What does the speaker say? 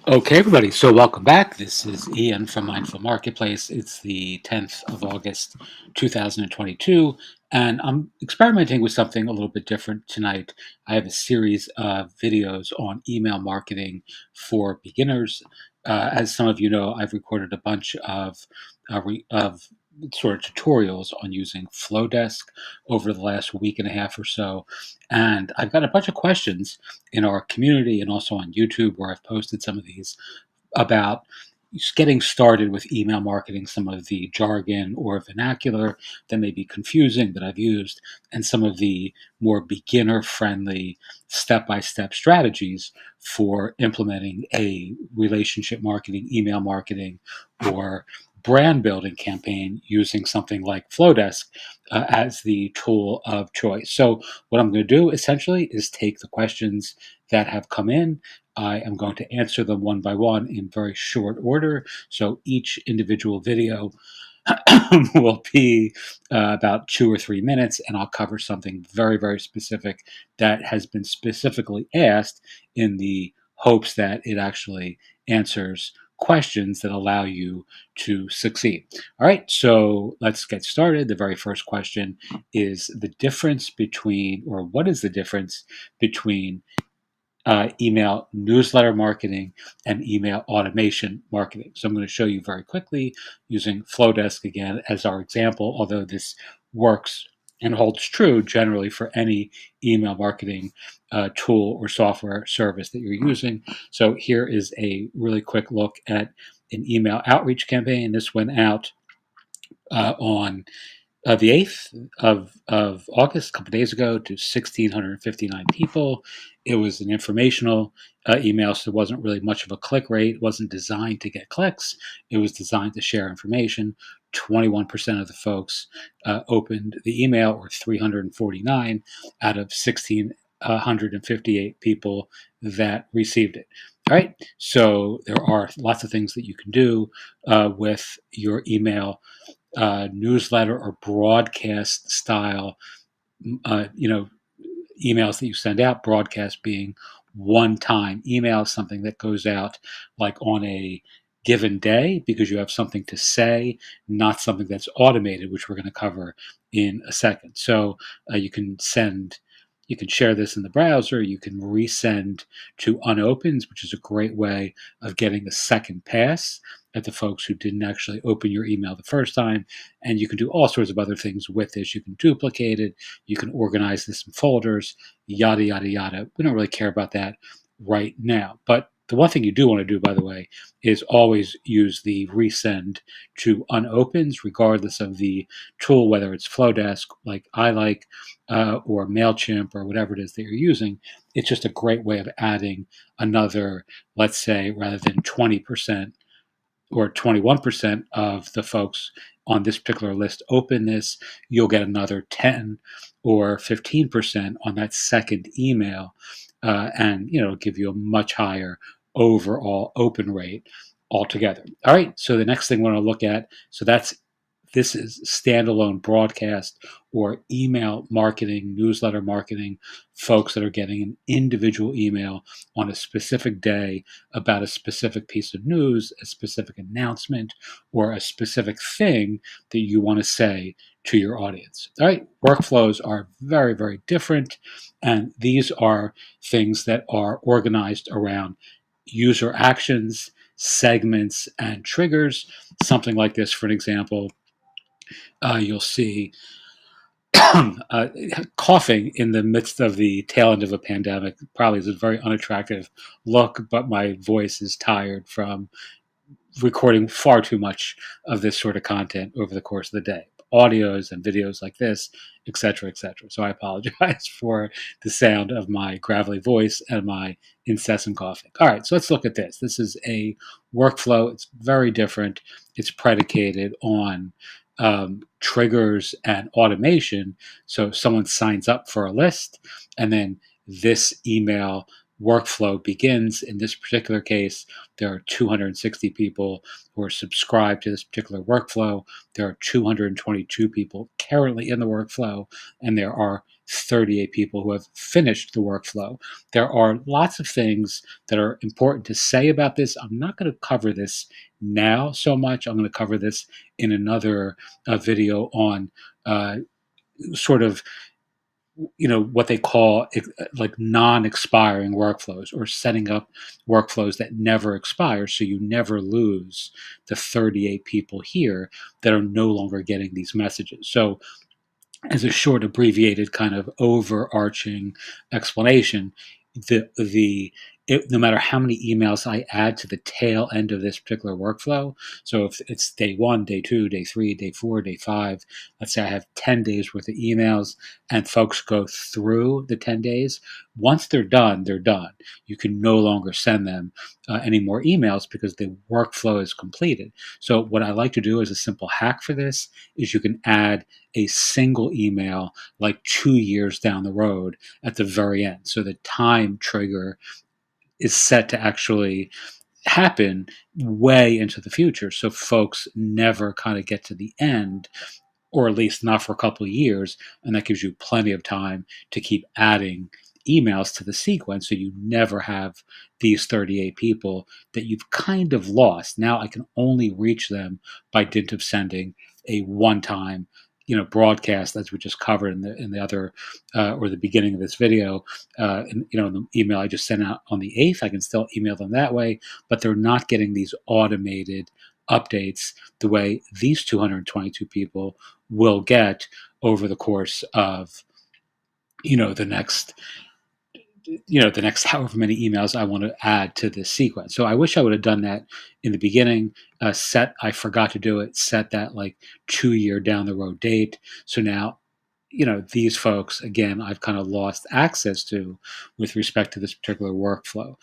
Okay, everybody. So, welcome back. This is Ian from Mindful Marketplace. It's the 10th of August, 2022, and I'm experimenting with something a little bit different tonight. I have a series of videos on email marketing for beginners. As some of you know, I've recorded a bunch of sort of tutorials on using Flodesk over the last week and a half or so, and I've got a bunch of questions in our community and also on YouTube where I've posted some of these about just getting started with email marketing, some of the jargon or vernacular that may be confusing that I've used, and some of the more beginner friendly step by step strategies for implementing a relationship marketing, email marketing, or brand building campaign using something like Flodesk as the tool of choice. So, what I'm going to do essentially is take the questions that have come in. I am going to answer them one by one in very short order. So each individual video will be about 2 or 3 minutes, and I'll cover something very, very specific that has been specifically asked in the hopes that it actually answers questions that allow you to succeed. All right, so let's get started. The very first question is the difference between, or what is the difference between email newsletter marketing and email automation marketing. So I'm going to show you very quickly using Flodesk again as our example, although this works and holds true generally for any email marketing tool or software service that you're using. So here is a really quick look at an email outreach campaign. This went out on the 8th of August, a couple of days ago, to 1,659 people. It was an informational email, so there wasn't really much of a click rate. It wasn't designed to get clicks. It was designed to share information. 21% of the folks opened the email, or 349 out of 1,658 people that received it. All right, so there are lots of things that you can do with your email newsletter or broadcast style, uh, you know, emails that you send out. Broadcast being one-time email, something that goes out like on a given day because you have something to say, not something that's automated, which we're going to cover in a second. So you can share this in the browser. You can resend to unopens, which is a great way of getting a second pass at the folks who didn't actually open your email the first time. And you can do all sorts of other things with this. You can duplicate it. You can organize this in folders, yada, yada, yada. We don't really care about that right now. But the one thing you do want to do, by the way, is always use the resend to unopens, regardless of the tool, whether it's Flodesk, like I like, or MailChimp, or whatever it is that you're using. It's just a great way of adding another, let's say, rather than 20% or 21% of the folks on this particular list open this, you'll get another 10 or 15% on that second email, and give you a much higher overall open rate altogether. All right, so the next thing we want to look at, this is standalone broadcast or email marketing, newsletter marketing, folks that are getting an individual email on a specific day about a specific piece of news, a specific announcement, or a specific thing that you want to say to your audience. All right, workflows are very, very different, and these are things that are organized around user actions, segments, and triggers. Something like this, for an example, you'll see uh, coughing in the midst of the tail end of a pandemic probably is a very unattractive look, but my voice is tired from recording far too much of this sort of content over the course of the day. Audios and videos like this, etc., etc. So I apologize for the sound of my gravelly voice and my incessant coughing. All right, so let's look at this. This is a workflow. It's very different. It's predicated on triggers and automation. So someone signs up for a list, and then this email workflow begins. In this particular case, there are 260 people who are subscribed to this particular workflow. There are 222 people currently in the workflow, and there are 38 people who have finished the workflow. There are lots of things that are important to say about this. I'm not going to cover this now so much. I'm going to cover this in another video on uh, sort of what they call like non-expiring workflows, or setting up workflows that never expire, so you never lose the 38 people here that are no longer getting these messages. So as a short abbreviated kind of overarching explanation, no matter how many emails I add to the tail end of this particular workflow, so if it's day 1, day 2, day 3, day 4, day 5, let's say I have 10 days worth of emails and folks go through the 10 days, once they're done, they're done. You can no longer send them any more emails because the workflow is completed. So what I like to do as a simple hack for this is you can add a single email like 2 years down the road at the very end. So the time trigger is set to actually happen way into the future. So folks never kind of get to the end, or at least not for a couple of years. And that gives you plenty of time to keep adding emails to the sequence, so you never have these 38 people that you've kind of lost. Now I can only reach them by dint of sending a one-time broadcast, as we just covered in the other or the beginning of this video. In the email I just sent out on the 8th, I can still email them that way, but they're not getting these automated updates the way these 222 people will get over the course of the next the next however many emails I want to add to this sequence. So I wish I would have done that in the beginning. I forgot to do it. Set that like 2 year down the road date. So now, these folks again, I've kind of lost access to with respect to this particular workflow.